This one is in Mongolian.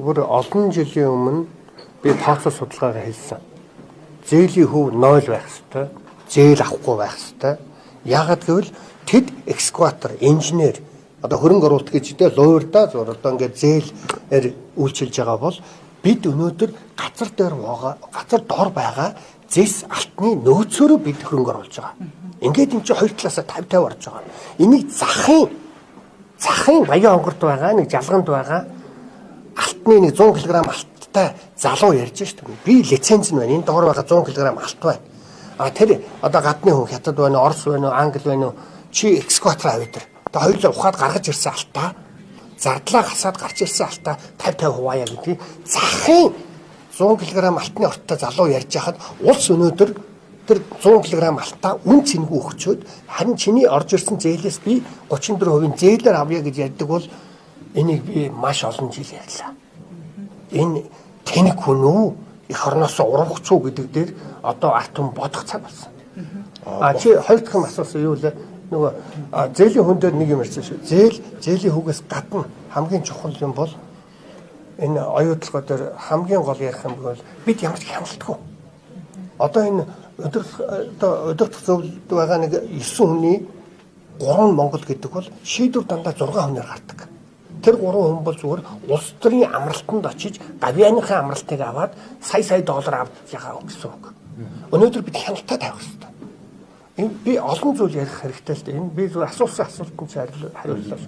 бүр олон жилийн өмнө би тооцоо судалгаагаа хийсэн. Зээлийн хөв 0 байх ёстой. Зээл авахгүй байх ёстой. Яагаад гэвэл тэд экскаватор, инженер одоо хөрөнгө оруулалт гэж дээ луурда зур одоо ингээд зээлээр үйлчилж байгаа бол бид өнөөдөр газар дор байгаа зэс алтны нөөцөөрөө бид хөрөнгө оруулж байгаа. Ингээд энэ чинь хоёр талаасаа 50-50 орж байгаа. Энийг захын баян онгорт байгаа нэг жалганд байгаа алтны нэг 100 кг алттай залуу ярьж шүү дээ. Би лиценз нь байна. Энэ доор байгаа 100 кг алт байна. А тэр одоо гадны хүн хятад байна, орос байна, англи байна. Чи экскаватор авъя тэр. Одоо хоёулаа ухаад гаргаж ирсэн алтаа зардлаа гасаад гарч ирсэн алтаа 50-50 хуваая гэдэг. Захын 100 кг алтны орттой залуу ярьж хахад улс өнөөдөр тэр 100 кг алтаа үн цэнгүй өгчөөд харин чиний орж ирсэн зээлээс би 34% зээлээр авъя гэж ярьдаг бол энийг би маш олон жил ярьлаа. Энэ тэнэг хүн үү? Эх орноос ургах цуу гэдэг дээр одоо арт хүн бодох цаг болсон. Чи хоёр дахь юм асуусан юу вэ? Нөгөө зээлийн хүн дээр нэг юм ярьсан шүү. Зээлийн хүүгээс гадна хамгийн чухал юм бол энэ оюутлогоо дээр хамгийн гол ярих юм бол бид ямар ч хяналтгүй. Одоо энэ өдөртөх зөвлөлд байгаа нэг 9 хүний 3 Монгол гэдэг бол шийдвэр дандаа 6 хүнээр гардаг. Тэр 3 хүн бол зүгээр улс төрийн амралтанд очиж гавьяаныхаа амралтыг аваад сая доллар авч байгаа гэсэн үг. Өнөөдөр бид хяналтаа тавих хэрэгтэй. Энэ би олон зүйл ярих хэрэгтэй л дээ. Энэ би зүгээр асуусан асуултанд хариуллаа шүү.